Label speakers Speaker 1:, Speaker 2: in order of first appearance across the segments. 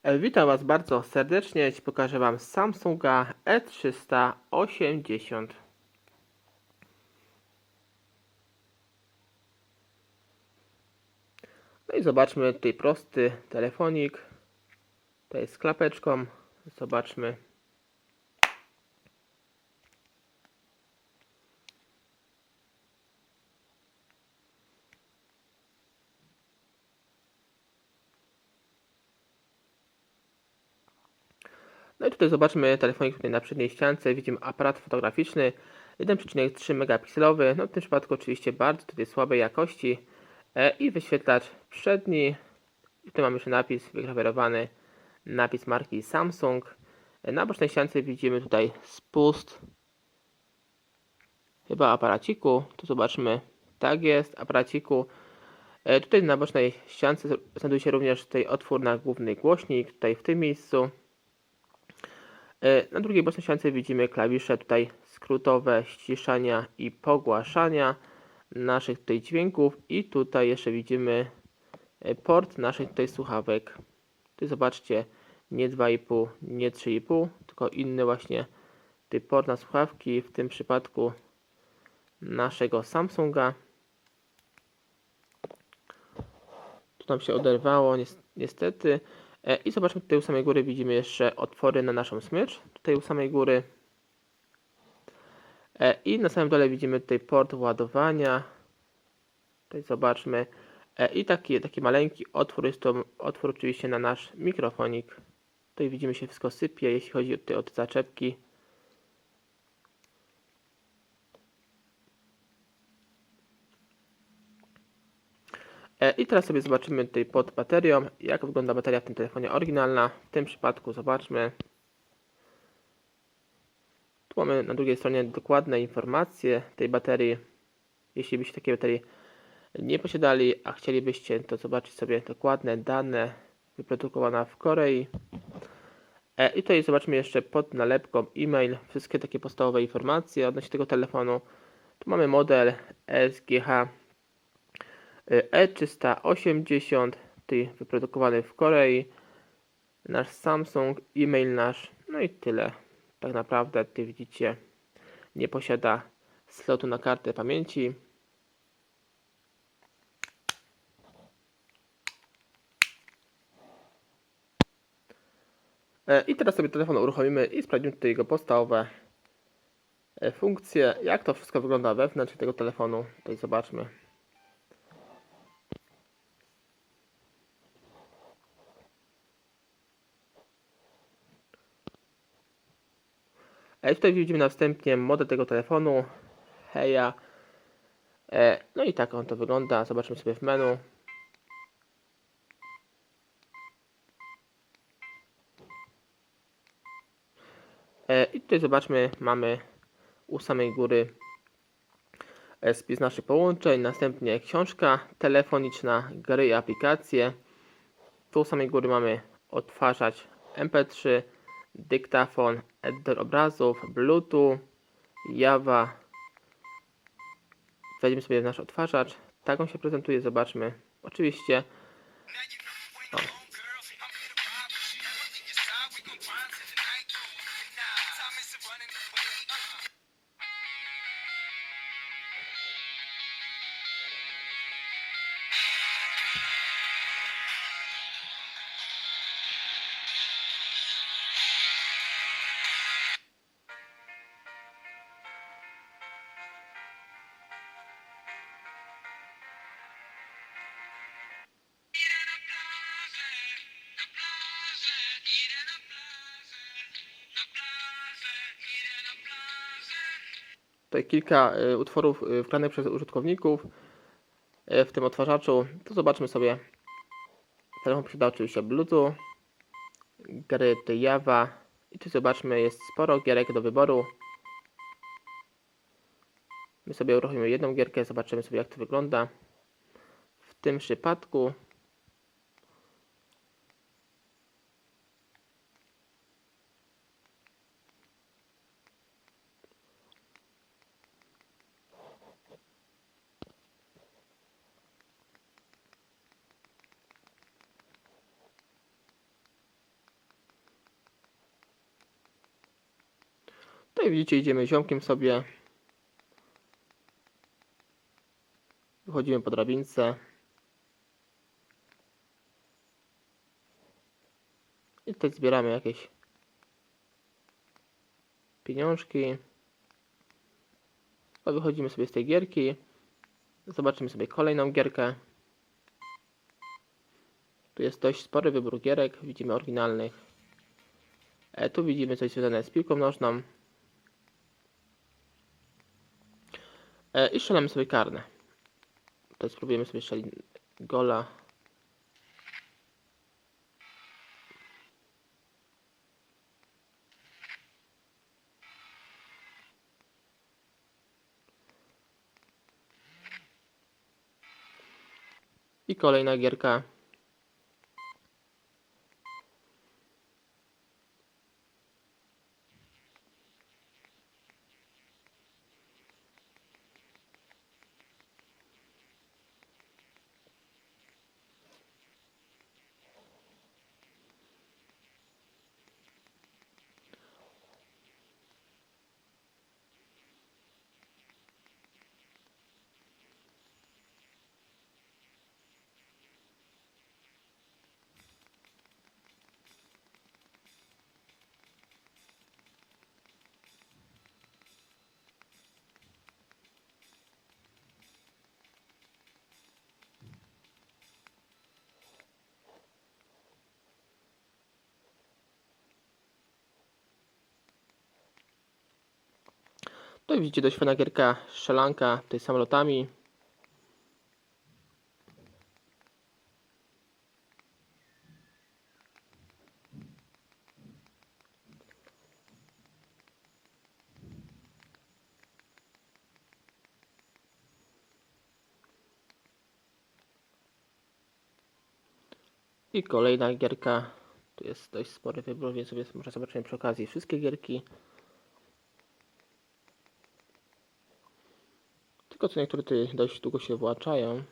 Speaker 1: Witam Was bardzo serdecznie. Dziś pokażę Wam Samsunga E380. No i zobaczmy tutaj prosty telefonik. Tutaj z klapeczką. Zobaczmy. No i tutaj zobaczmy telefonik tutaj na przedniej ściance. Widzimy aparat fotograficzny 1,3 megapikselowy. No w tym przypadku oczywiście bardzo tutaj słabej jakości. I wyświetlacz przedni. I tu mamy jeszcze napis wygrawerowany. Napis marki Samsung. Na bocznej ściance widzimy tutaj spust chyba aparaciku. Tu zobaczmy. Tak jest, aparaciku. Tutaj na bocznej ściance znajduje się również tutaj otwór na główny głośnik, tutaj w tym miejscu. Na drugiej bocznej ściance widzimy klawisze tutaj skrótowe ściszania i pogłaszania naszych tutaj dźwięków i tutaj jeszcze widzimy port naszych tutaj słuchawek. Tu zobaczcie, nie 2,5, nie 3,5, tylko inny właśnie tutaj port na słuchawki, w tym przypadku naszego Samsunga. Tu nam się oderwało niestety. I zobaczmy, tutaj u samej góry widzimy jeszcze otwory na naszą smycz. Tutaj u samej góry. I na samym dole widzimy tutaj port ładowania. Tutaj zobaczmy. I taki maleńki otwór, jest to otwór oczywiście na nasz mikrofonik. Tutaj widzimy, się wszystko sypie, jeśli chodzi tutaj o te zaczepki. I teraz sobie zobaczymy tutaj pod baterią, jak wygląda bateria w tym telefonie oryginalna. W tym przypadku zobaczmy. Tu mamy na drugiej stronie dokładne informacje tej baterii. Jeśli byście takiej baterii nie posiadali, a chcielibyście to zobaczyć sobie dokładne dane wyprodukowane w Korei. I tutaj zobaczmy jeszcze pod nalepką e-mail wszystkie takie podstawowe informacje odnośnie tego telefonu. Tu mamy model SGH E380, tutaj wyprodukowany w Korei. Nasz Samsung, e-mail nasz, no i tyle. Tak naprawdę tutaj widzicie, nie posiada slotu na kartę pamięci. I teraz sobie telefon uruchomimy i sprawdzimy tutaj jego podstawowe funkcje. Jak to wszystko wygląda wewnątrz tego telefonu. Tutaj zobaczmy. Tutaj widzimy na wstępie model tego telefonu. Heja. No i tak on to wygląda. Zobaczmy sobie w menu. I tutaj zobaczmy, mamy u samej góry spis naszych połączeń, następnie książka telefoniczna, gry i aplikacje. Tu u samej góry mamy odtwarzacz MP3, dyktafon, editor obrazów, Bluetooth, Java. Wejdziemy sobie w nasz odtwarzacz. Tak on się prezentuje, zobaczmy. Oczywiście. O. Tutaj kilka utworów wgranych przez użytkowników w tym odtwarzaczu. To zobaczmy sobie. Telefon posiada oczywiście Bluetooth, gry Java i tu zobaczmy, jest sporo gierek do wyboru. My sobie uruchomimy jedną gierkę, zobaczymy sobie, jak to wygląda. W tym przypadku i widzicie, idziemy ziomkiem sobie. Wychodzimy po drabince. I tutaj zbieramy jakieś pieniążki. A wychodzimy sobie z tej gierki. Zobaczymy sobie kolejną gierkę. Tu jest dość spory wybór gierek. Widzimy oryginalnych. Tu widzimy coś związane z piłką nożną. I strzelamy sobie karne. To spróbujemy sobie strzelić gola. I kolejna gierka. Tu widzicie dość fajna gierka, strzelanka, tutaj samolotami. I kolejna gierka. Tu jest dość spory wybór, więc sobie może zobaczymy przy okazji wszystkie gierki. Tylko co niektóre tutaj dość długo się włączają.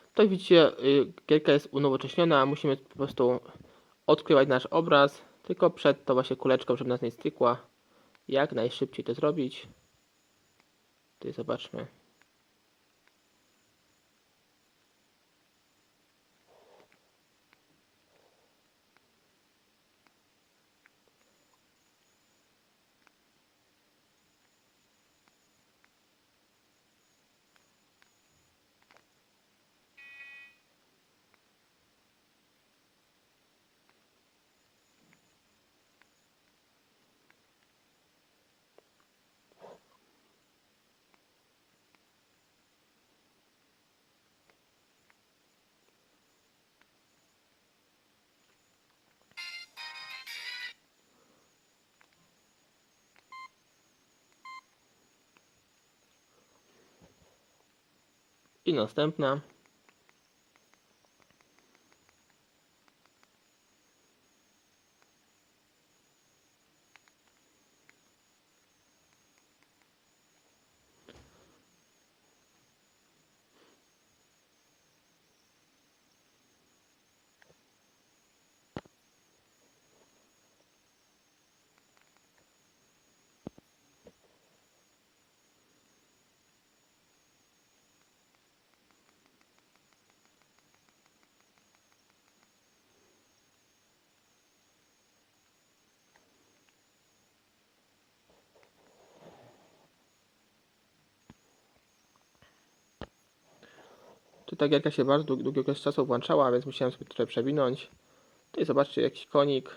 Speaker 1: Tutaj widzicie, gierka jest unowocześniona, musimy po prostu odkrywać nasz obraz, tylko przed tą właśnie kuleczką, żeby nas nie stykła. Jak najszybciej to zrobić. Tutaj zobaczmy. I następna. Tu ta gierka się bardzo długi okres czasu włączała, więc musiałem sobie tutaj przewinąć. Tutaj zobaczcie, jakiś konik.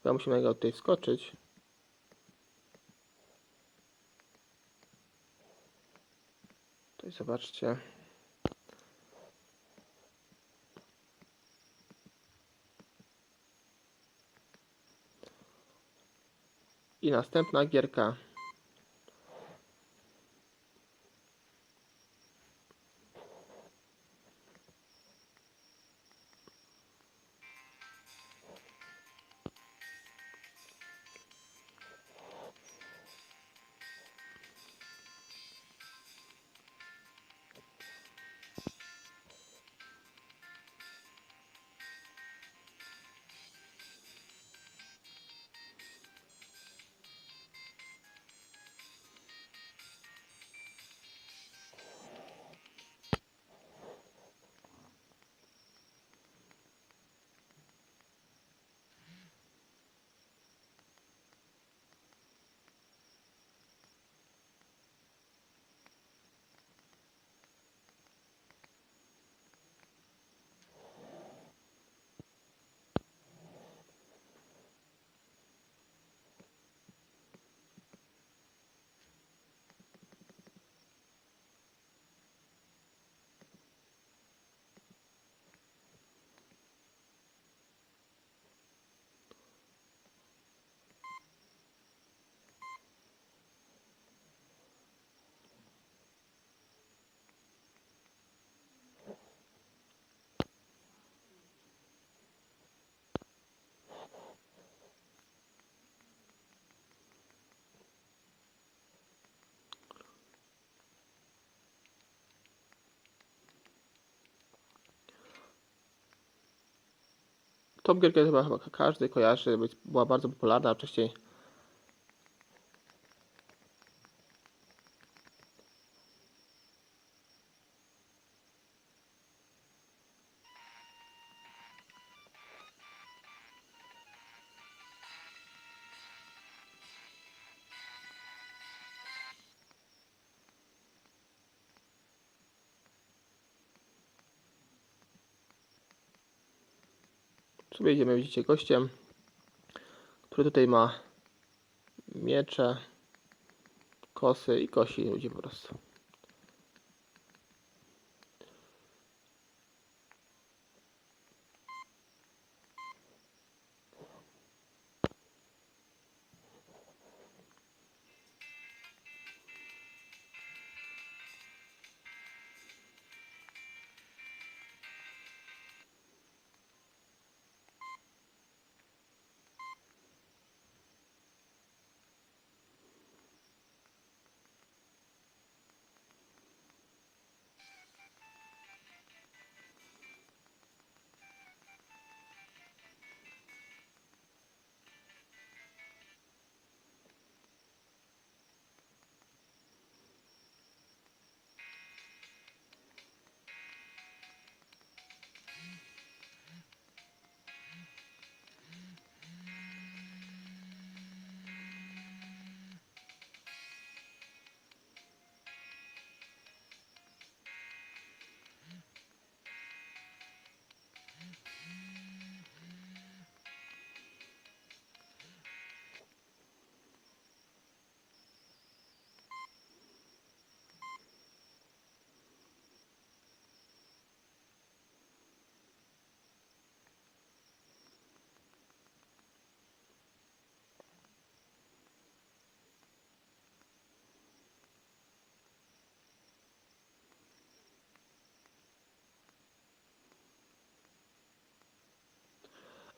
Speaker 1: Chyba musimy go tutaj wskoczyć. Tutaj zobaczcie. I następna gierka. Tą gierkę chyba każdy kojarzy, była bardzo popularna wcześniej. Sobie idziemy, widzicie, gościem, który tutaj ma miecze, kosy i kosi ludzi po prostu.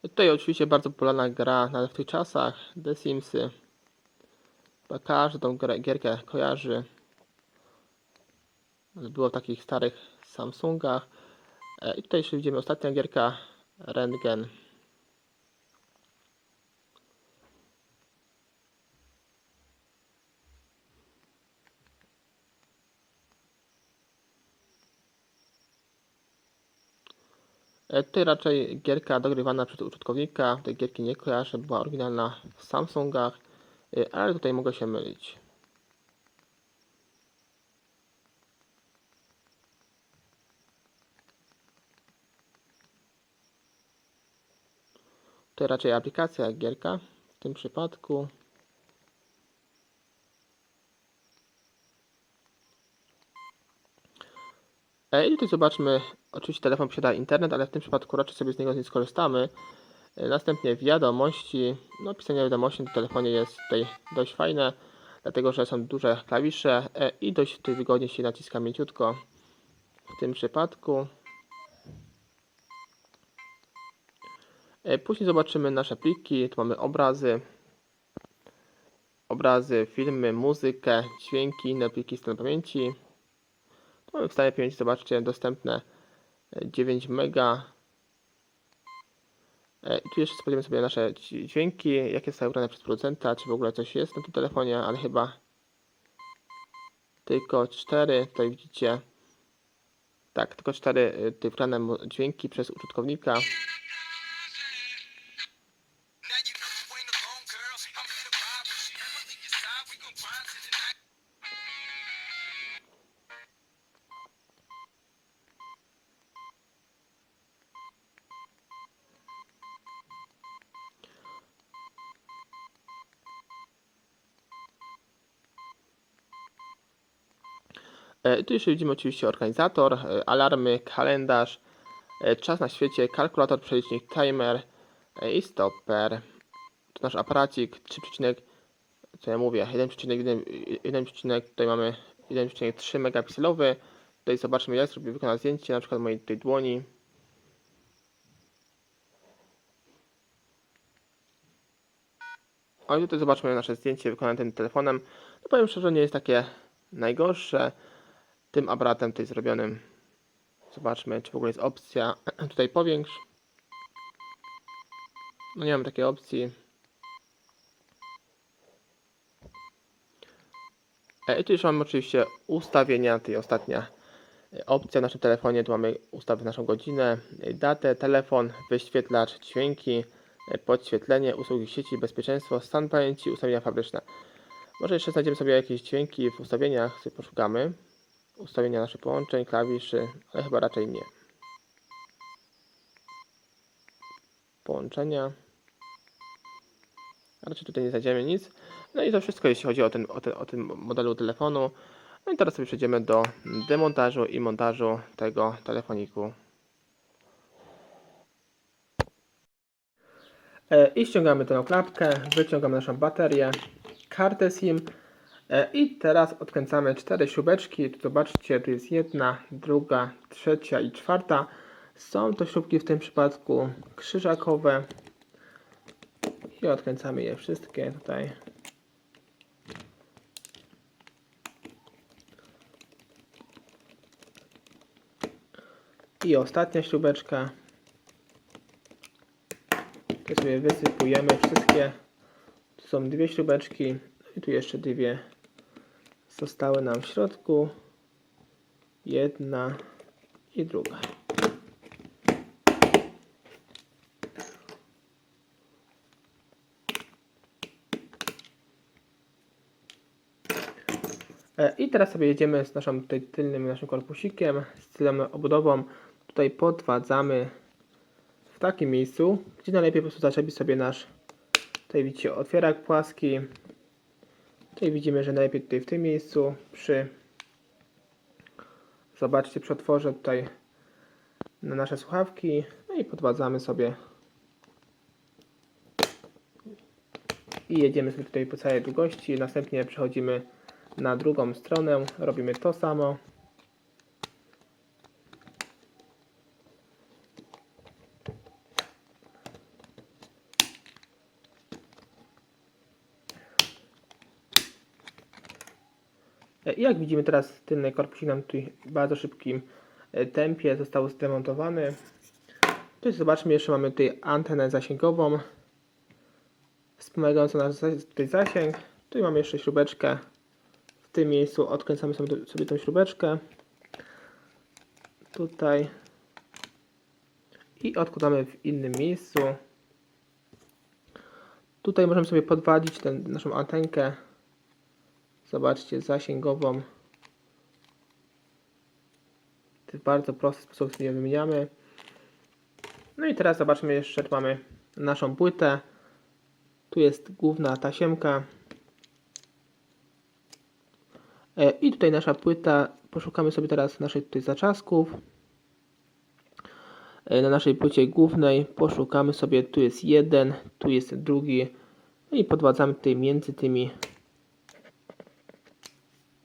Speaker 1: Tutaj oczywiście bardzo popularna gra nawet w tych czasach, The Simsy. Chyba każdy tą gierkę kojarzy. Było w takich starych Samsungach. I tutaj jeszcze widzimy ostatnia gierka, Rentgen. Tutaj raczej gierka dogrywana przez użytkownika. Tej gierki nie kojarzę, była oryginalna w Samsungach, ale tutaj mogę się mylić. To raczej aplikacja jak gierka w tym przypadku. I tutaj zobaczmy, oczywiście telefon posiada internet, ale w tym przypadku raczej sobie z niego nie skorzystamy. Następnie wiadomości. No, pisanie wiadomości na telefonie jest tutaj dość fajne, dlatego że są duże klawisze i dość tutaj wygodnie się naciska mięciutko w tym przypadku. Później zobaczymy nasze pliki. Tu mamy obrazy, filmy, muzykę, dźwięki, inne pliki stanu pamięci. Tu mamy w stanie pamięci, zobaczcie, dostępne 9 MB. I tu jeszcze sprawdzimy sobie nasze dźwięki, jakie zostały ubrane przez producenta, czy w ogóle coś jest na tym telefonie, ale chyba tylko 4. Tutaj widzicie, tak, tylko 4 wybrane dźwięki przez użytkownika. Tu jeszcze widzimy oczywiście organizator, alarmy, kalendarz, czas na świecie, kalkulator, przelicznik, timer i stopper. To nasz aparacik 3, co ja mówię, 1,1, tutaj mamy 1,3 megapikselowy. Tutaj zobaczmy, jak sobie wykonać zdjęcie, na przykład mojej tej dłoni. O, i tutaj zobaczmy nasze zdjęcie wykonane tym telefonem. No powiem szczerze, nie jest takie najgorsze tym aparatem tutaj zrobionym. Zobaczmy, czy w ogóle jest opcja tutaj powiększ. No nie mam takiej opcji. I tu już mamy oczywiście ustawienia, tutaj ostatnia opcja w naszym telefonie. Tu mamy ustawić naszą godzinę, datę, telefon, wyświetlacz, dźwięki, podświetlenie, usługi sieci, bezpieczeństwo, stan pamięci, ustawienia fabryczne. Może jeszcze znajdziemy sobie jakieś dźwięki w ustawieniach, sobie poszukamy. Ustawienia naszych połączeń, klawiszy, ale chyba raczej nie. Połączenia. Raczej tutaj nie znajdziemy nic. No i to wszystko, jeśli chodzi o ten modelu telefonu. No i teraz sobie przejdziemy do demontażu i montażu tego telefoniku. I ściągamy tę klapkę, wyciągamy naszą baterię, kartę SIM i teraz odkręcamy 4 śrubeczki. Tu zobaczcie, tu jest jedna, druga, trzecia i czwarta. Są to śrubki w tym przypadku krzyżakowe i odkręcamy je wszystkie tutaj. I ostatnia śrubeczka. Tu sobie wysypujemy wszystkie. Tu są dwie śrubeczki i tu jeszcze dwie zostały nam w środku. Jedna i druga. I teraz sobie jedziemy z naszym naszym korpusikiem, z tylną obudową. Tutaj podwadzamy w takim miejscu, gdzie najlepiej po prostu zaczepić sobie nasz, tutaj widzicie, otwierak płaski. Tutaj widzimy, że najlepiej tutaj w tym miejscu, zobaczcie, przy otworze tutaj na nasze słuchawki. No i podwadzamy sobie i jedziemy sobie tutaj po całej długości. Następnie przechodzimy na drugą stronę, robimy to samo. I jak widzimy, teraz tylny korpusik nam tutaj w bardzo szybkim tempie został zdemontowany. Tutaj zobaczmy, jeszcze mamy tutaj antenę zasięgową wspomagającą nasz tutaj zasięg. Tutaj mamy jeszcze śrubeczkę. W tym miejscu odkręcamy sobie tą śrubeczkę. Tutaj. I odkładamy w innym miejscu. Tutaj możemy sobie podwadzić naszą antenkę. Zobaczcie, zasięgową. W bardzo prosty sposób sobie wymieniamy. No i teraz zobaczmy jeszcze, tu mamy naszą płytę. Tu jest główna tasiemka. I tutaj nasza płyta. Poszukamy sobie teraz naszych tutaj zaczasków. Na naszej płycie głównej poszukamy sobie, tu jest jeden, tu jest drugi. No i podwadzamy tutaj między tymi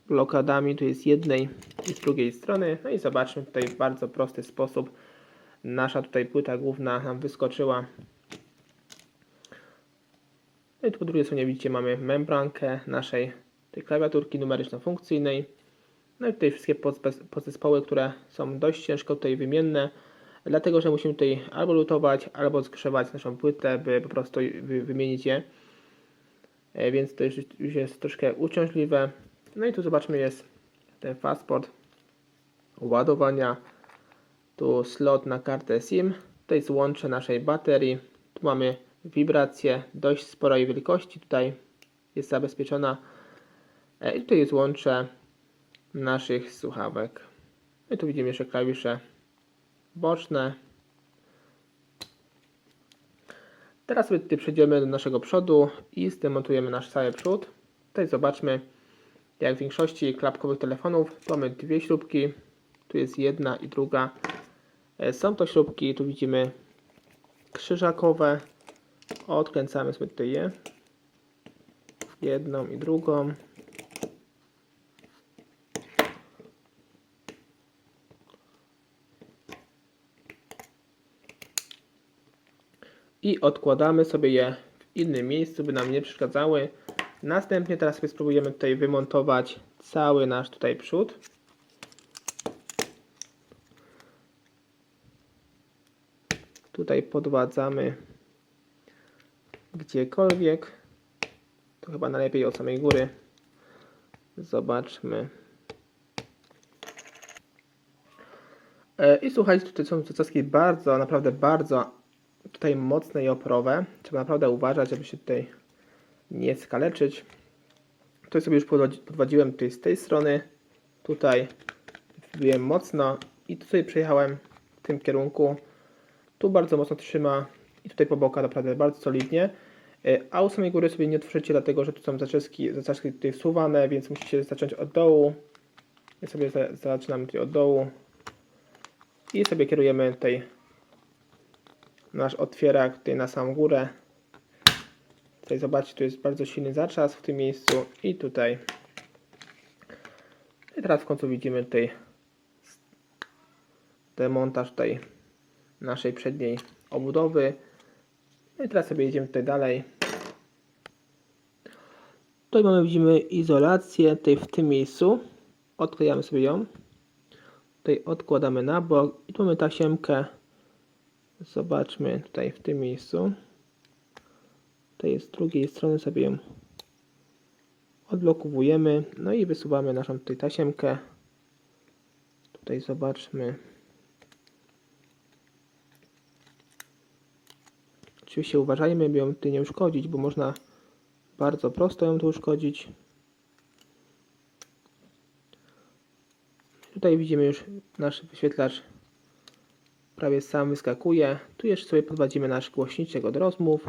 Speaker 1: blokadami, tu jest z jednej i z drugiej strony. No i zobaczmy, tutaj w bardzo prosty sposób nasza tutaj płyta główna nam wyskoczyła. No i tu po drugiej stronie widzicie, mamy membrankę naszej tej klawiaturki numeryczno-funkcyjnej. No i tutaj wszystkie podzespoły, które są dość ciężko tutaj wymienne, dlatego że musimy tutaj albo lutować, albo skrzywać naszą płytę, by po prostu wymienić je. Więc to już jest troszkę uciążliwe. No i tu zobaczmy, jest ten fastport ładowania. Tu slot na kartę SIM. Tutaj złącze naszej baterii. Tu mamy wibrację dość sporej wielkości. Tutaj jest zabezpieczona. I tutaj jest łącze naszych słuchawek. I tu widzimy jeszcze klawisze boczne. Teraz sobie tutaj przejdziemy do naszego przodu i zdemontujemy nasz cały przód. Tutaj zobaczmy, jak w większości klapkowych telefonów, tu mamy dwie śrubki. Tu jest jedna i druga. Są to śrubki, tu widzimy krzyżakowe. Odkręcamy sobie tutaj je. Jedną i drugą. I odkładamy sobie je w innym miejscu, by nam nie przeszkadzały. Następnie teraz sobie spróbujemy tutaj wymontować cały nasz tutaj przód. Tutaj podwadzamy gdziekolwiek. To chyba najlepiej od samej góry. Zobaczmy. I słuchajcie, tutaj są zacaski bardzo, naprawdę bardzo tutaj mocne i oporowe. Trzeba naprawdę uważać, żeby się tutaj nie skaleczyć. Tutaj sobie już podwadziłem tutaj z tej strony. Tutaj wbiłem mocno i tutaj przejechałem w tym kierunku. Tu bardzo mocno trzyma i tutaj po bokach naprawdę bardzo solidnie. A u samej góry sobie nie otworzycie, dlatego że tu są zaciski tutaj wsuwane, więc musicie zacząć od dołu. I sobie zaczynamy tutaj od dołu. I sobie kierujemy tutaj nasz otwierak tutaj na samą górę. Tutaj zobaczcie, tu jest bardzo silny zaczas w tym miejscu i tutaj. I teraz w końcu widzimy tutaj demontaż tutaj naszej przedniej obudowy. No i teraz sobie jedziemy tutaj dalej. Tutaj widzimy izolację tutaj w tym miejscu. Odklejamy sobie ją. Tutaj odkładamy na bok i tu mamy tasiemkę. Zobaczmy tutaj w tym miejscu. Tutaj z drugiej strony sobie ją odblokowujemy. No i wysuwamy naszą tutaj tasiemkę. Tutaj zobaczmy. Oczywiście uważajmy, by ją tutaj nie uszkodzić, bo można bardzo prosto ją tu uszkodzić. Tutaj widzimy już nasz wyświetlacz prawie sam wyskakuje. Tu jeszcze sobie podwadzimy nasz głośniczek od rozmów.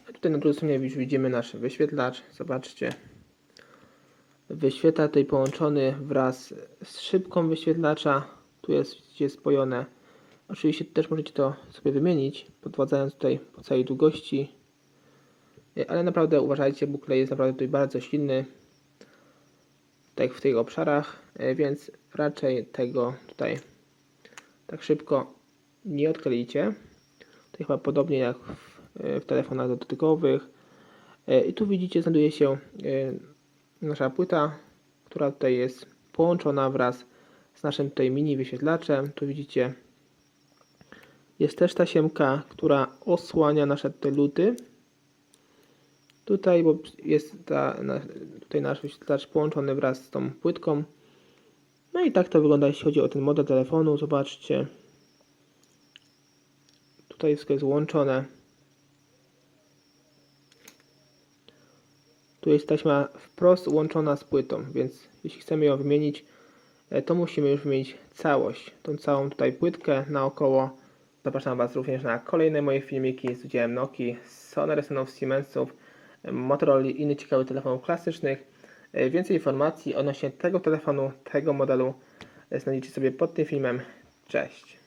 Speaker 1: A tutaj na drugiej stronie już widzimy nasz wyświetlacz. Zobaczcie. Wyświetla tutaj połączony wraz z szybką wyświetlacza. Tu jest gdzie spojone. Oczywiście też możecie to sobie wymienić, podwadzając tutaj po całej długości. Ale naprawdę uważajcie, bo klej jest naprawdę tutaj bardzo silny. Tak w tych obszarach, więc raczej tego tutaj tak szybko nie odkleicie. To chyba podobnie jak w telefonach dotykowych. I tu widzicie, znajduje się nasza płyta, która tutaj jest połączona wraz z naszym tutaj mini wyświetlaczem. Tu widzicie, jest też tasiemka, która osłania nasze te luty. Tutaj, bo jest tutaj nasz wyświetlacz połączony wraz z tą płytką. No i tak to wygląda, jeśli chodzi o ten model telefonu. Zobaczcie. Tutaj wszystko jest łączone. Tu jest taśma wprost łączona z płytą, więc jeśli chcemy ją wymienić, to musimy już wymienić całość. Tą całą tutaj płytkę naokoło. Zapraszam Was również na kolejne moje filmiki z udziałem Nokii, Sony Ericssonów, Siemensów, Motorola i innych ciekawych telefonów klasycznych. Więcej informacji odnośnie tego telefonu, tego modelu znajdziecie sobie pod tym filmem. Cześć!